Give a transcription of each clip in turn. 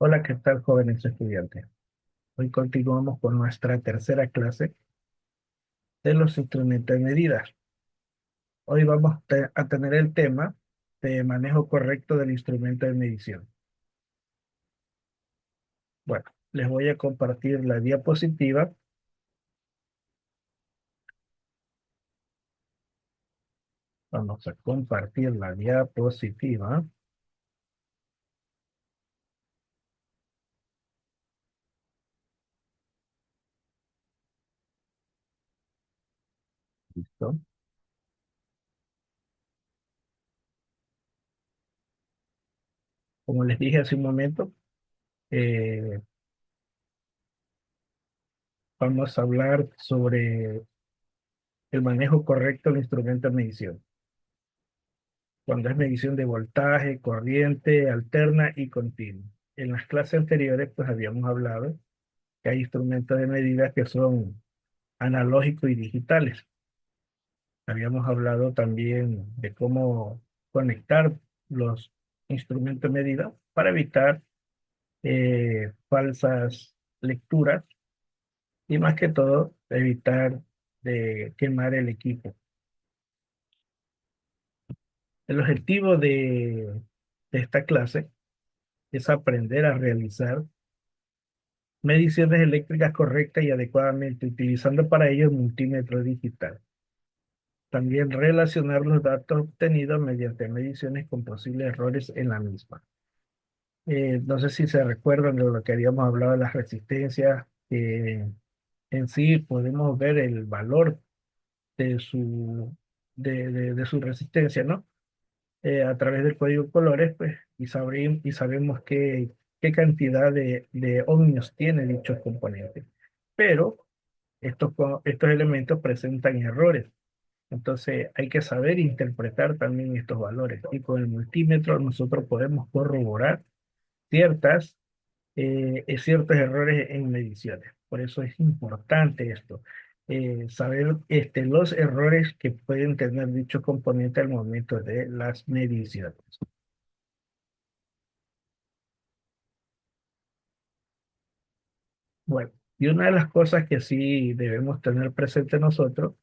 Hola, ¿qué tal, jóvenes estudiantes? Hoy continuamos con nuestra tercera clase de los instrumentos de medida. Hoy vamos a tener el tema de manejo correcto del instrumento de medición. Bueno, les voy a compartir la diapositiva. Vamos a compartir la diapositiva. ¿Listo? Como les dije hace un momento, eh, vamos a hablar sobre el manejo correcto del instrumento de medición. Cuando es medición de voltaje, corriente, alterna y continua. En las clases anteriores, pues habíamos hablado que hay instrumentos de medida que son analógicos y digitales. Habíamos hablado también de cómo conectar los instrumentos de medida para evitar falsas lecturas y más que todo evitar de quemar el equipo. El objetivo de esta clase es aprender a realizar mediciones eléctricas correctas y adecuadamente, utilizando para ello el multímetro digital. También relacionar los datos obtenidos mediante mediciones con posibles errores en la misma. No sé si se recuerdan de lo que habíamos hablado de las resistencias, que en sí podemos ver el valor de de su resistencia, ¿no? A través del código de colores, pues, y sabemos qué cantidad de ohmios tiene dichos componentes. Pero estos elementos presentan errores. Entonces hay que saber interpretar también estos valores. Y con el multímetro nosotros podemos corroborar ciertos errores en mediciones. Por eso es importante esto. Saber los errores que pueden tener dichos componentes al momento de las mediciones. Bueno, y una de las cosas que sí debemos tener presente nosotros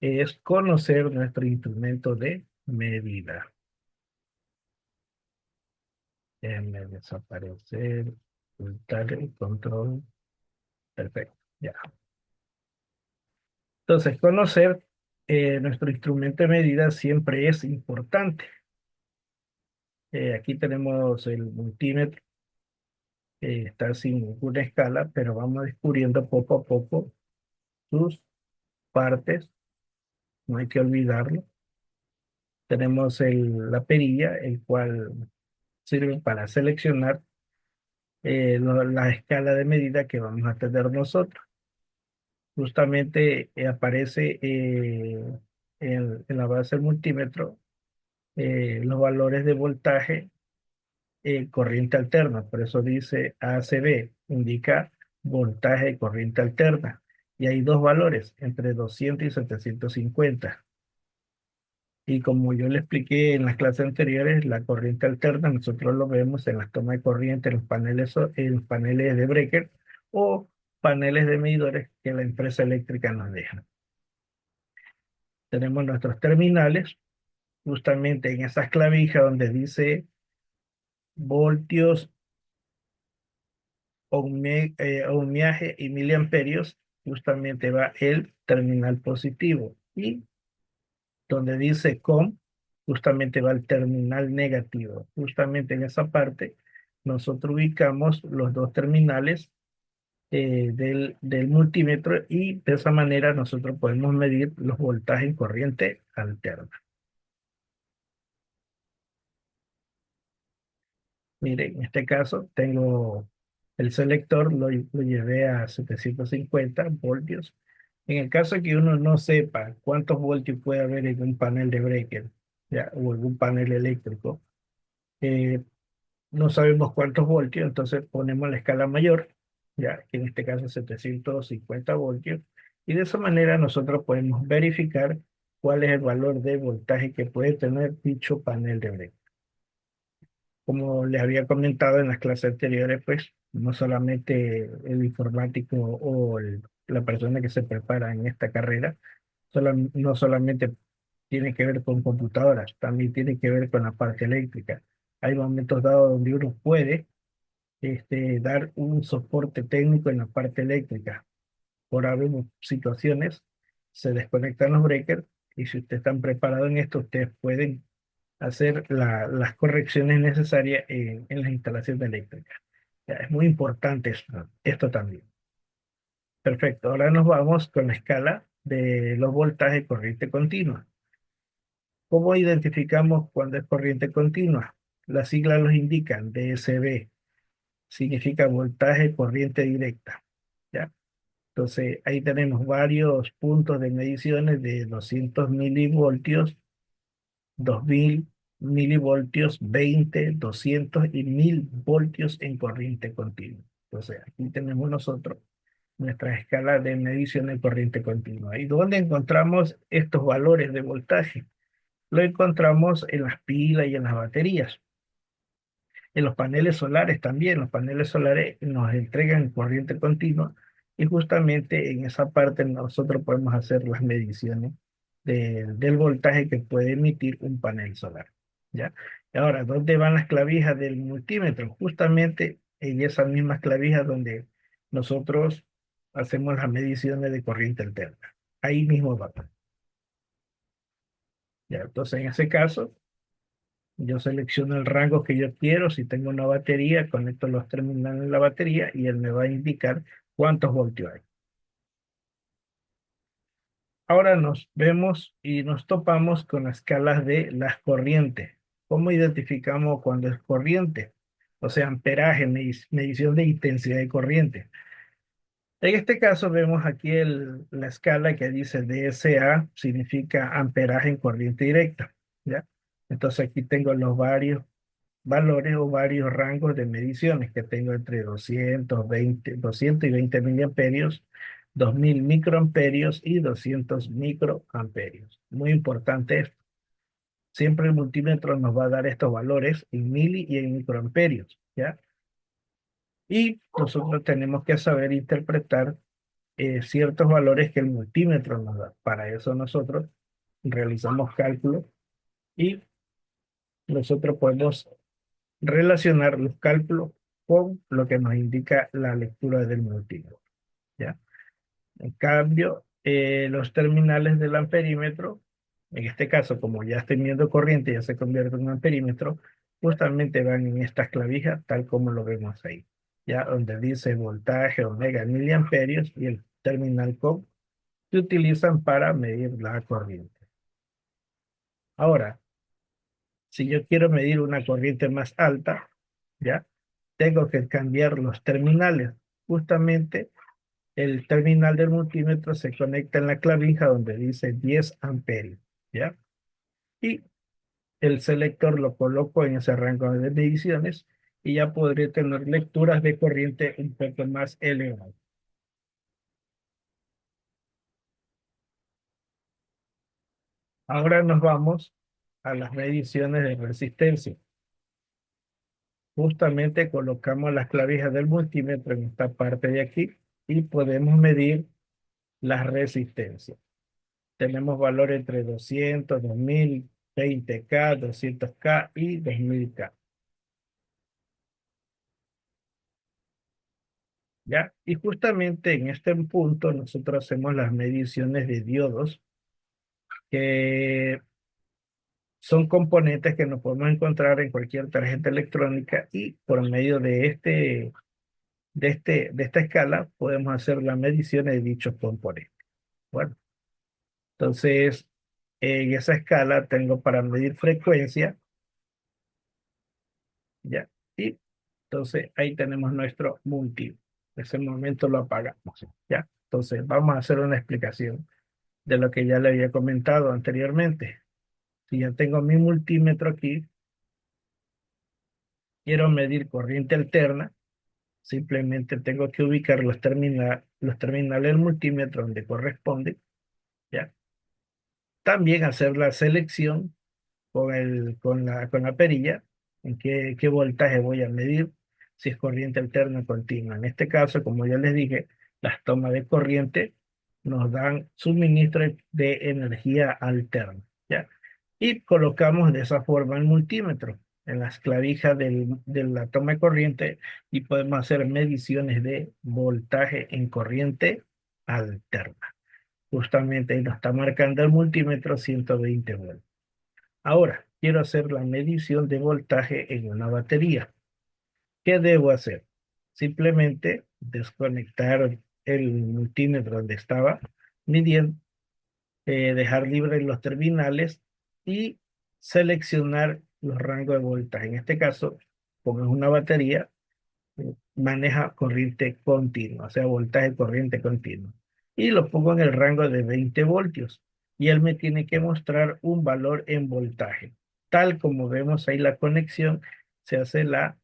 es conocer nuestro instrumento de medida. Déjenme desaparecer, ocultar el control. Perfecto, ya. Entonces, conocer nuestro instrumento de medida siempre es importante. Aquí tenemos el multímetro, está sin ninguna escala, pero vamos descubriendo poco a poco sus partes, no hay que olvidarlo. Tenemos la perilla, el cual sirve para seleccionar la escala de medida que vamos a tener nosotros. Justamente aparece en la base del multímetro los valores de voltaje, corriente alterna. Por eso dice ACB, indica voltaje de corriente alterna. Y hay dos valores, entre 200 y 750. Y como yo le expliqué en las clases anteriores, la corriente alterna nosotros lo vemos en las tomas de corriente, en en los paneles de breaker o paneles de medidores que la empresa eléctrica nos deja. Tenemos nuestros terminales, justamente en esas clavijas donde dice voltios, ohmiaje y miliamperios, justamente va el terminal positivo. Y donde dice com, justamente va el terminal negativo. Justamente en esa parte, nosotros ubicamos los dos terminales del multímetro y de esa manera nosotros podemos medir los voltajes en corriente alterna. Mire, en este caso tengo el selector, lo llevé a 750 voltios. En el caso de que uno no sepa cuántos voltios puede haber en un panel de breaker, ya, o en un panel eléctrico, eh, no sabemos cuántos voltios, entonces ponemos la escala mayor, ya, que en este caso es 750 voltios, y de esa manera nosotros podemos verificar cuál es el valor de voltaje que puede tener dicho panel de breaker. como les había comentado en las clases anteriores, pues no solamente el informático o la persona que se prepara en esta carrera, no solamente tiene que ver con computadoras, también tiene que ver con la parte eléctrica. Hay momentos dados donde uno puede dar un soporte técnico en la parte eléctrica. Por algunas situaciones se desconectan los breakers y si ustedes están preparados en esto, ustedes pueden hacer las correcciones necesarias en las instalaciones eléctricas. Ya, es muy importante esto también. Perfecto, ahora nos vamos con la escala de los voltajes corriente continua. ¿Cómo identificamos cuando es corriente continua? Las siglas los indican, DSB, significa voltaje corriente directa. ¿Ya? Entonces, ahí tenemos varios puntos de mediciones de 200 milivoltios, 2000 milivoltios, 20, 200 y 1000 voltios en corriente continua. Entonces, aquí tenemos nosotros nuestra escala de medición de corriente continua. ¿Y dónde encontramos estos valores de voltaje? Lo encontramos en las pilas y en las baterías. En los paneles solares también, los paneles solares nos entregan corriente continua y justamente en esa parte nosotros podemos hacer las mediciones del voltaje que puede emitir un panel solar. ¿Ya? Y ahora, ¿dónde van las clavijas del multímetro? Justamente en esas mismas clavijas donde nosotros hacemos las mediciones de corriente alterna. Ahí mismo va. ¿Ya? Entonces, en ese caso, yo selecciono el rango que yo quiero. Si tengo una batería, conecto los terminales en la batería y él me va a indicar cuántos voltios hay. Ahora nos vemos y nos topamos con las escalas de las corrientes. ¿Cómo identificamos cuando es corriente? O sea, amperaje, medición de intensidad de corriente. En este caso vemos aquí la escala que dice DSA, significa amperaje en corriente directa. ¿Ya? Entonces aquí tengo los varios valores o varios rangos de mediciones que tengo entre 220 miliamperios, 2000 microamperios y 200 microamperios. Muy importante esto. Siempre el multímetro nos va a dar estos valores en mili y en microamperios, ¿ya? Y nosotros tenemos que saber interpretar ciertos valores que el multímetro nos da. Para eso nosotros realizamos cálculos y nosotros podemos relacionar los cálculos con lo que nos indica la lectura del multímetro, ¿ya? En cambio, los terminales del amperímetro, en este caso, como ya estoy midiendo corriente, ya se convierte en un amperímetro, justamente van en estas clavijas, tal como lo vemos ahí, ¿ya? Donde dice voltaje, omega, miliamperios y el terminal com se utilizan para medir la corriente. Ahora, si yo quiero medir una corriente más alta, ¿ya? Tengo que cambiar los terminales. Justamente el terminal del multímetro se conecta en la clavija donde dice 10 amperios, ¿ya? Y el selector lo coloco en ese rango de mediciones y ya podré tener lecturas de corriente un poco más elevadas. Ahora nos vamos a las mediciones de resistencia. Justamente colocamos las clavijas del multímetro en esta parte de aquí y podemos medir las resistencias. Tenemos valor entre 200, 2000, 20K, 200K y 2000K. ¿Ya? Y justamente en este punto nosotros hacemos las mediciones de diodos, que son componentes que nos podemos encontrar en cualquier tarjeta electrónica y por medio de esta escala podemos hacer la medición de dichos componentes. Bueno, entonces en esa escala tengo para medir frecuencia, ¿ya? Y entonces ahí tenemos nuestro multímetro. En ese momento lo apagamos, ¿ya? Entonces vamos a hacer una explicación de lo que ya le había comentado anteriormente. Si ya tengo mi multímetro aquí, quiero medir corriente alterna, simplemente tengo que ubicar los terminales del multímetro donde corresponde, ¿ya? También hacer la selección con la perilla en qué voltaje voy a medir, si es corriente alterna o continua. En este caso, como ya les dije, las tomas de corriente nos dan suministro de energía alterna, ¿ya? Y colocamos de esa forma el multímetro en las clavijas de la toma de corriente y podemos hacer mediciones de voltaje en corriente alterna. Justamente ahí nos está marcando el multímetro 120 voltios. Ahora, quiero hacer la medición de voltaje en una batería. ¿Qué debo hacer? Simplemente desconectar el multímetro donde estaba midiendo, dejar libres los terminales y seleccionar los rangos de voltaje. En este caso, como es una batería, maneja corriente continua, o sea, voltaje corriente continua. Y lo pongo en el rango de 20 voltios. Y él me tiene que mostrar un valor en voltaje. Tal como vemos ahí la conexión, se hace la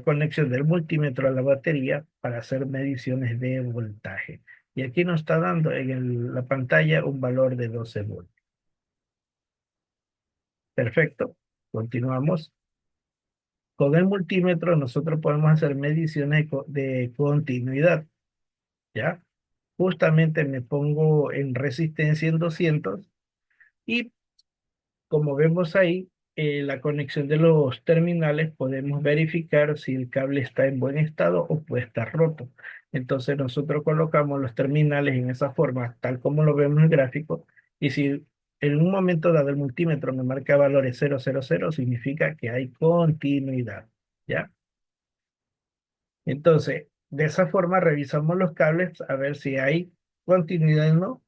conexión del multímetro a la batería para hacer mediciones de voltaje. Y aquí nos está dando en la pantalla un valor de 12 voltios. Perfecto. Continuamos. Con el multímetro nosotros podemos hacer mediciones de continuidad, ¿ya? Justamente me pongo en resistencia en 200 y como vemos ahí, la conexión de los terminales podemos verificar si el cable está en buen estado o puede estar roto. Entonces nosotros colocamos los terminales en esa forma, tal como lo vemos en el gráfico, y si en un momento dado el multímetro me marca valores 000, significa que hay continuidad, ¿ya? Entonces, de esa forma revisamos los cables a ver si hay continuidad o no,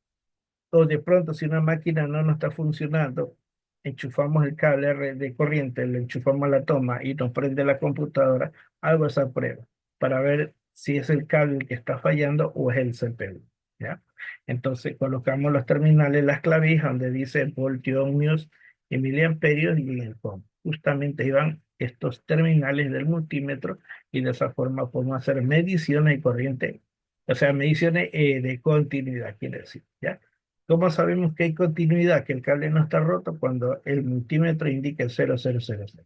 o de pronto si una máquina no nos está funcionando, enchufamos el cable de corriente, le enchufamos a la toma y nos prende la computadora, hago esa prueba para ver si es el cable el que está fallando o es el CPU, ¿ya? Entonces colocamos los terminales, las clavijas donde dice voltio, ohmios y miliamperios y en el COM. Justamente ahí van estos terminales del multímetro y de esa forma podemos hacer mediciones de corriente, o sea, mediciones de continuidad, quiere decir, ¿ya? ¿Cómo sabemos que hay continuidad, que el cable no está roto cuando el multímetro indica el 0000?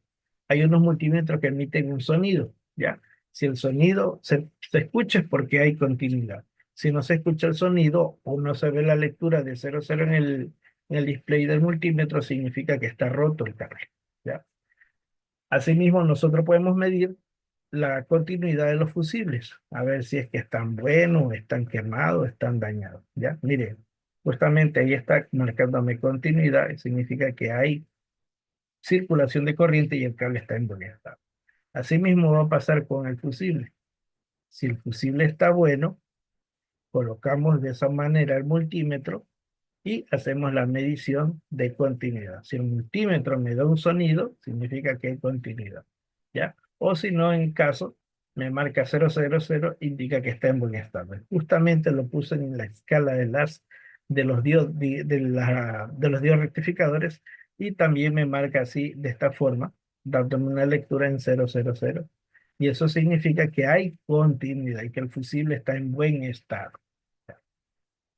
Hay unos multímetros que emiten un sonido, ¿ya? Si el sonido se escucha es porque hay continuidad. Si no se escucha el sonido o no se ve la lectura de 00 en el display del multímetro, significa que está roto el cable, ¿ya? Asimismo, nosotros podemos medir la continuidad de los fusibles, a ver si es que están buenos, están quemados, están dañados, ¿ya? Mire, justamente ahí está marcándome continuidad, significa que hay circulación de corriente y el cable está en buen estado. Asimismo va a pasar con el fusible. Si el fusible está bueno, colocamos de esa manera el multímetro y hacemos la medición de continuidad. Si el multímetro me da un sonido, significa que hay continuidad, ¿ya? O si no, en caso, me marca 000, indica que está en buen estado. Justamente lo puse en la escala de los diodos rectificadores y también me marca así, de esta forma, dándome una lectura en 000. Y eso significa que hay continuidad y que el fusible está en buen estado.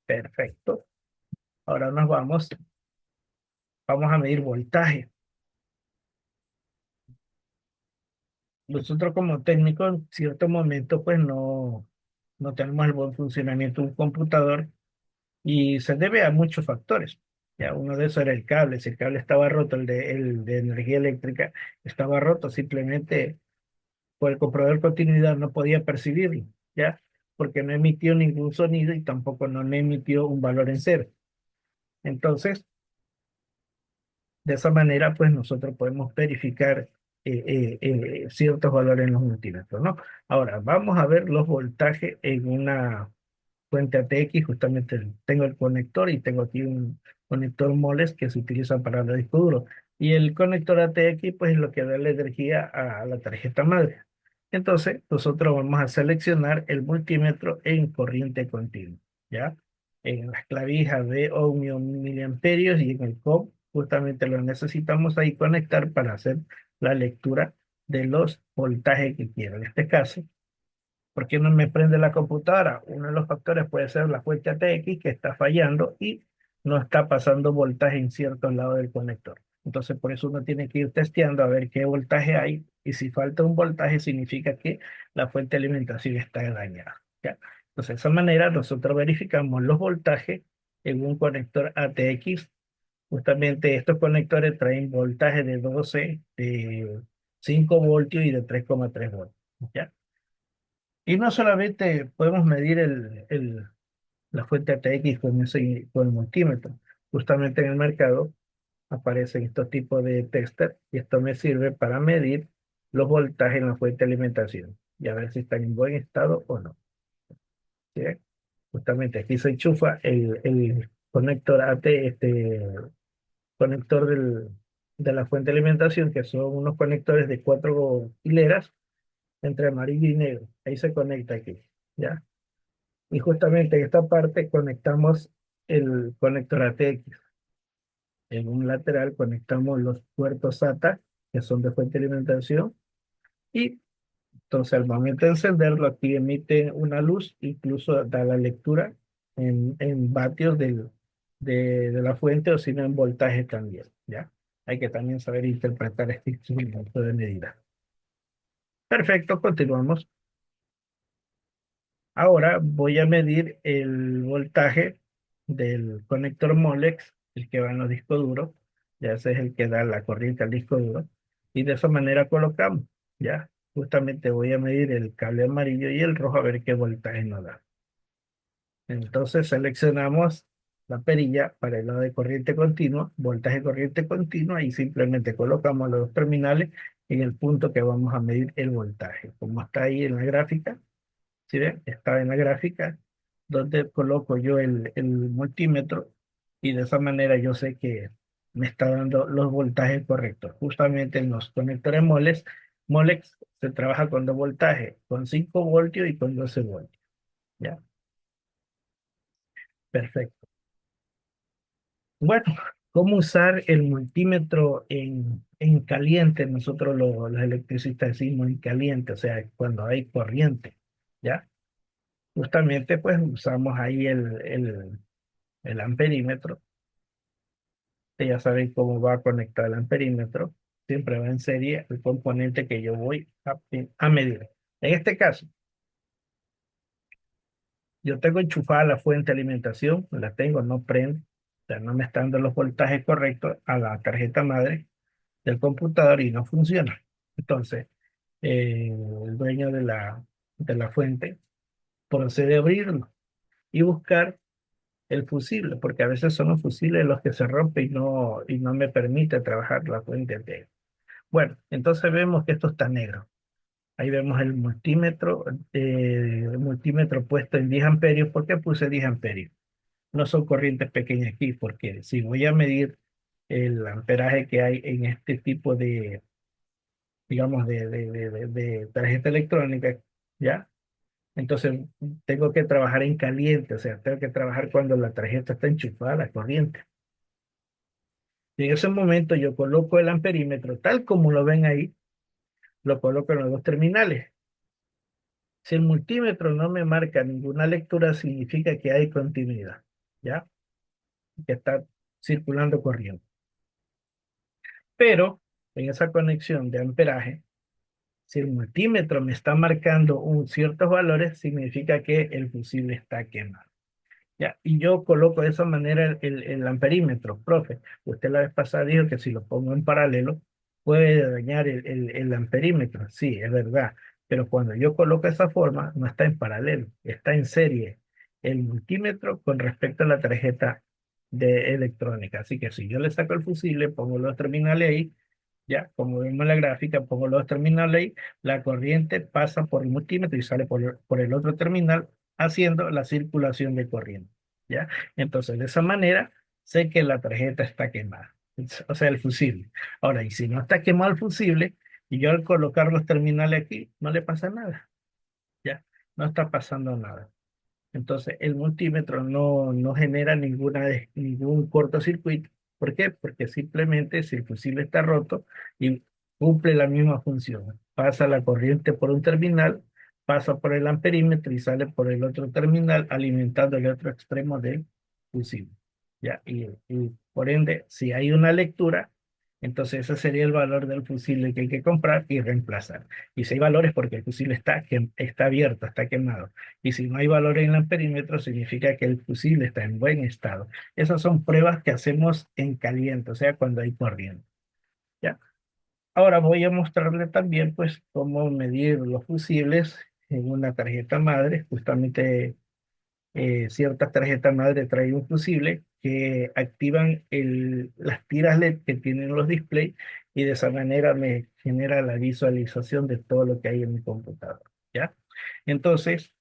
Perfecto. Ahora vamos a medir voltaje. Nosotros como técnicos en cierto momento pues no tenemos el buen funcionamiento de un computador y se debe a muchos factores. Ya uno de esos era el cable. Si el cable estaba roto, el de energía eléctrica estaba roto, simplemente por el controlador de continuidad no podía percibirlo, ¿ya? Porque no emitió ningún sonido y tampoco no me emitió un valor en cero. Entonces, de esa manera, pues nosotros podemos verificar ciertos valores en los multímetros, ¿no? Ahora, vamos a ver los voltajes en una fuente ATX. Justamente tengo el conector y tengo aquí un conector Moles que se utiliza para el disco duro. Y el conector ATX, pues es lo que da la energía a la tarjeta madre. Entonces, nosotros vamos a seleccionar el multímetro en corriente continua, ¿ya? En las clavijas de ohmio miliamperios y en el COM, justamente lo necesitamos ahí conectar para hacer la lectura de los voltajes que quiero. En este caso, ¿por qué no me prende la computadora? Uno de los factores puede ser la fuente ATX que está fallando y no está pasando voltaje en ciertos lados del conector. Entonces, por eso uno tiene que ir testeando a ver qué voltaje hay. Y si falta un voltaje, significa que la fuente de alimentación está dañada. ¿Ya? Entonces, de esa manera, nosotros verificamos los voltajes en un conector ATX. Justamente estos conectores traen voltaje de 12, de 5 voltios y de 3,3 voltios. ¿Ya? Y no solamente podemos medir la fuente ATX con el multímetro. Justamente en el mercado aparecen estos tipos de tester y esto me sirve para medir los voltajes en la fuente de alimentación y a ver si están en buen estado o no. ¿Sí? Justamente aquí se enchufa el conector AT, conector de la fuente de alimentación, que son unos conectores de 4 hileras entre amarillo y negro. Ahí se conecta aquí, ¿ya? Y justamente en esta parte conectamos el conector ATX. En un lateral conectamos los puertos SATA, que son de fuente de alimentación, y entonces al momento de encenderlo, aquí emite una luz, incluso da la lectura en vatios de la fuente o si no en voltaje también, ¿ya? Hay que también saber interpretar este instrumento de medida. Perfecto, continuamos. Ahora voy a medir el voltaje del conector Molex, el que va en los discos duros. Ya ese es el que da la corriente al disco duro. Y de esa manera colocamos. Ya, justamente voy a medir el cable amarillo y el rojo a ver qué voltaje nos da. Entonces seleccionamos la perilla para el lado de corriente continua, voltaje corriente continua y simplemente colocamos los dos terminales en el punto que vamos a medir el voltaje. Como está ahí en la gráfica. ¿Sí ven? Está en la gráfica donde coloco yo el multímetro y de esa manera yo sé que me está dando los voltajes correctos. Justamente en los conectores Molex se trabaja con dos voltajes, con 5 voltios y con 12 voltios. ¿Ya? Perfecto. Bueno, ¿cómo usar el multímetro en caliente? Nosotros los electricistas decimos en caliente, o sea, cuando hay corriente. ¿Ya? Justamente pues usamos ahí el amperímetro. Ustedes ya saben cómo va a conectar el amperímetro. Siempre va en serie el componente que yo voy a medir. En este caso, yo tengo enchufada la fuente de alimentación, la tengo, no prende, o sea, no me están dando los voltajes correctos a la tarjeta madre del computador y no funciona. Entonces, el dueño de la fuente procede a abrirlo y buscar el fusible, porque a veces son los fusibles los que se rompen y no me permite trabajar la fuente entera. Bueno, entonces vemos que esto está negro. Ahí vemos el multímetro puesto en 10 amperios. ¿Por qué puse 10 amperios? No son corrientes pequeñas aquí, porque si voy a medir el amperaje que hay en este tipo de, digamos, de tarjeta electrónica, ¿ya? Entonces tengo que trabajar en caliente, o sea, tengo que trabajar cuando la tarjeta está enchufada a la corriente. Y en ese momento yo coloco el amperímetro, tal como lo ven ahí, lo coloco en los dos terminales. Si el multímetro no me marca ninguna lectura, significa que hay continuidad, ¿ya? Que está circulando corriente. Pero en esa conexión de amperaje, si el multímetro me está marcando ciertos valores, significa que el fusible está quemado. Ya, y yo coloco de esa manera el amperímetro, profe. Usted la vez pasada dijo que si lo pongo en paralelo puede dañar el amperímetro. Sí, es verdad. Pero cuando yo coloco esa forma, no está en paralelo, está en serie el multímetro con respecto a la tarjeta de electrónica. Así que si yo le saco el fusible, pongo los terminales ahí, ya, como vemos en la gráfica, pongo los terminales ahí, la corriente pasa por el multímetro y sale por el otro terminal haciendo la circulación de corriente, ¿ya? Entonces, de esa manera, sé que la tarjeta está quemada, o sea, el fusible. Ahora, y si no está quemado el fusible, y yo al colocar los terminales aquí, no le pasa nada, ¿ya? No está pasando nada. Entonces, el multímetro no genera ningún cortocircuito. ¿Por qué? Porque simplemente si el fusible está roto y cumple la misma función, pasa la corriente por un terminal, pasa por el amperímetro y sale por el otro terminal, alimentando el otro extremo del fusible. ¿Ya? Y por ende, si hay una lectura, Entonces ese sería el valor del fusible que hay que comprar y reemplazar. Y si hay valores porque el fusible está abierto, está quemado. Y si no hay valor en el perímetro, significa que el fusible está en buen estado. Esas son pruebas que hacemos en caliente, o sea, cuando hay corriente. ¿Ya? Ahora voy a mostrarle también, pues, cómo medir los fusibles en una tarjeta madre. Justamente ciertas tarjetas madre traen un fusible que activan las tiras LED que tienen los displays y de esa manera me genera la visualización de todo lo que hay en mi computador. ¿Ya? Entonces,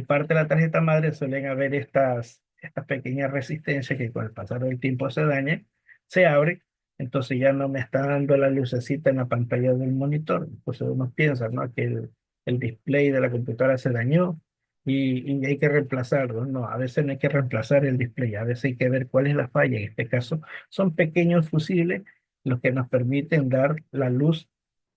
parte de la tarjeta madre suelen haber estas pequeñas resistencias que con el pasar del tiempo se dañan, se abre, entonces ya no me está dando la lucecita en la pantalla del monitor. Entonces uno piensa, ¿no? Que el display de la computadora se dañó y hay que reemplazarlo. No, a veces no hay que reemplazar el display, a veces hay que ver cuál es la falla. En este caso, son pequeños fusibles los que nos permiten dar la luz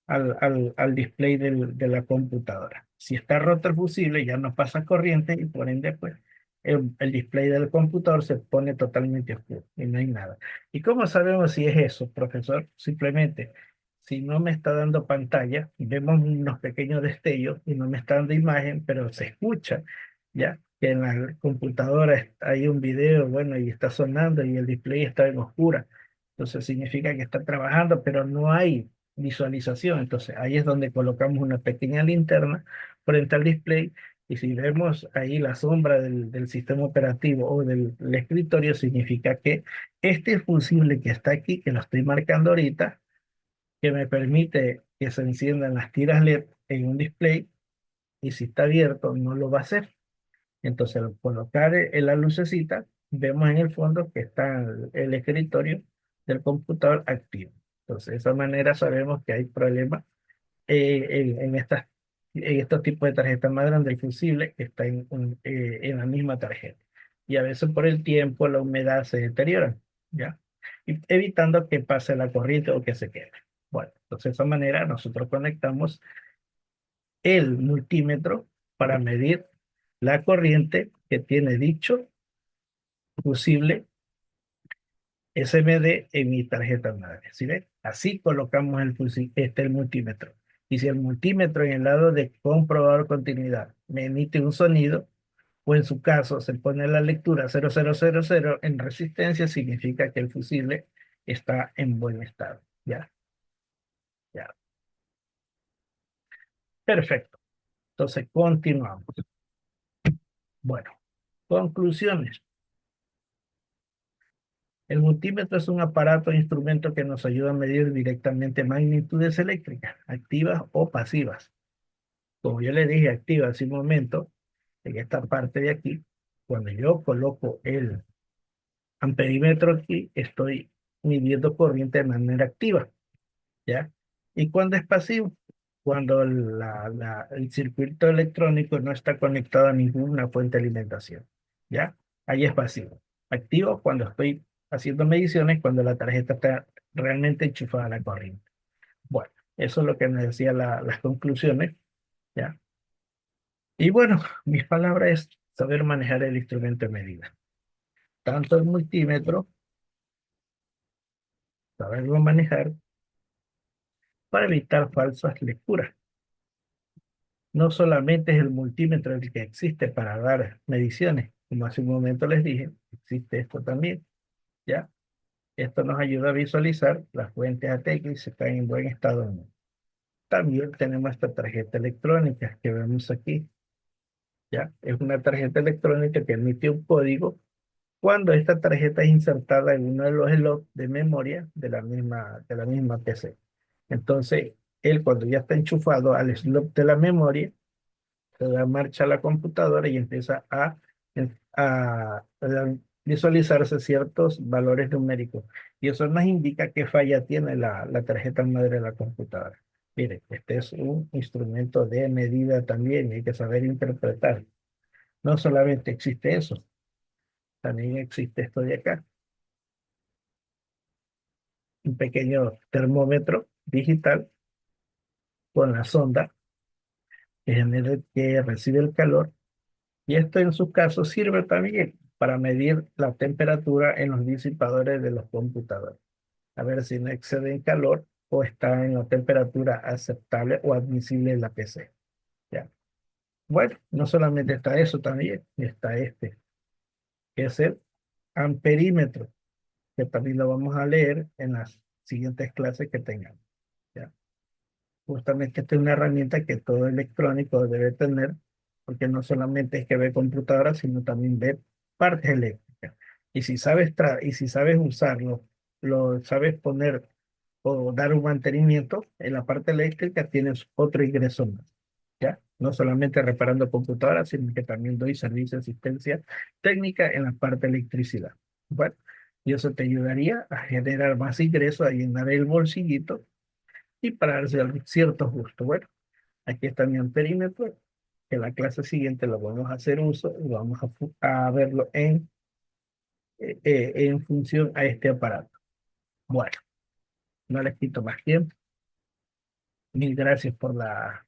al display de la computadora. Si está roto el fusible, ya no pasa corriente y por ende, pues, el display del computador se pone totalmente oscuro y no hay nada. ¿Y cómo sabemos si es eso, profesor? Simplemente, si no me está dando pantalla, vemos unos pequeños destellos y no me está dando imagen, pero se escucha, ¿ya? Que en la computadora hay un video, bueno, y está sonando y el display está en oscura. Entonces significa que está trabajando, pero no hay visualización. Entonces ahí es donde colocamos una pequeña linterna frente al display y si vemos ahí la sombra del sistema operativo o del escritorio, significa que este fusible que está aquí, que lo estoy marcando ahorita, que me permite que se enciendan las tiras LED en un display y si está abierto no lo va a hacer. Entonces al colocar la lucecita, vemos en el fondo que está el escritorio del computador activo. Entonces de esa manera sabemos que hay problemas en estos tipos de tarjetas más grandes, el fusible está en la misma tarjeta. Y a veces por el tiempo la humedad se deteriora, ¿ya? Y evitando que pase la corriente o que se queme. Bueno, entonces de esa manera nosotros conectamos el multímetro para medir la corriente que tiene dicho fusible SMD en mi tarjeta madre. ¿Sí ven? Así colocamos el multímetro. Y si el multímetro en el lado de comprobador continuidad me emite un sonido, o en su caso se pone la lectura 0000 en resistencia, significa que el fusible está en buen estado. Ya, ya. Perfecto. Entonces continuamos. Bueno, conclusiones. El multímetro es un aparato o instrumento que nos ayuda a medir directamente magnitudes eléctricas, activas o pasivas. Como yo le dije, activa hace un momento, en esta parte de aquí, cuando yo coloco el amperímetro aquí, estoy midiendo corriente de manera activa, ¿ya? ¿Y cuando es pasivo? Cuando el circuito electrónico no está conectado a ninguna fuente de alimentación, ¿ya? Ahí es pasivo. Activo cuando estoy haciendo mediciones, cuando la tarjeta está realmente enchufada a la corriente. Bueno, eso es lo que nos decía las conclusiones, ¿ya? Y bueno, mis palabras es saber manejar el instrumento de medida. Tanto el multímetro, saberlo manejar para evitar falsas lecturas. No solamente es el multímetro el que existe para dar mediciones, como hace un momento les dije, existe esto también, ¿ya? Esto nos ayuda a visualizar las fuentes ATX si están en buen estado o no. También tenemos esta tarjeta electrónica que vemos aquí, ¿ya? Es una tarjeta electrónica que emite un código cuando esta tarjeta es insertada en uno de los slots de memoria de la misma PC. Entonces, él cuando ya está enchufado al slot de la memoria, se da marcha a la computadora y empieza a visualizarse ciertos valores numéricos. Y eso nos indica qué falla tiene la tarjeta madre de la computadora. Mire, este es un instrumento de medida también y hay que saber interpretar. No solamente existe eso, también existe esto de acá, un pequeño termómetro digital con la sonda que recibe el calor y esto en su caso sirve también para medir la temperatura en los disipadores de los computadores. a ver si no excede en calor o está en la temperatura aceptable o admisible en la PC. ¿Ya? Bueno, no solamente está eso, también está este, que es el amperímetro, que también lo vamos a leer en las siguientes clases que tengamos. ¿Ya? Justamente esta es una herramienta que todo electrónico debe tener, porque no solamente es que ve computadoras, sino también ve partes eléctricas. Y si sabes usarlo, lo sabes poner o dar un mantenimiento en la parte eléctrica, tienes otro ingreso más. ¿Ya? No solamente reparando computadoras, sino que también doy servicio de asistencia técnica en la parte de electricidad. Bueno, y eso te ayudaría a generar más ingresos, a llenar el bolsillito y para darse ciertos gustos. Bueno, aquí está mi amperímetro, que en la clase siguiente lo vamos a hacer uso y vamos a verlo en función a este aparato. Bueno, no les quito más tiempo. Mil gracias por la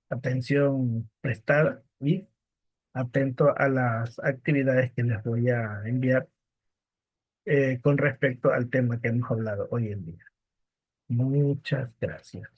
atención prestada y atento a las actividades que les voy a enviar con respecto al tema que hemos hablado hoy en día. Muchas gracias.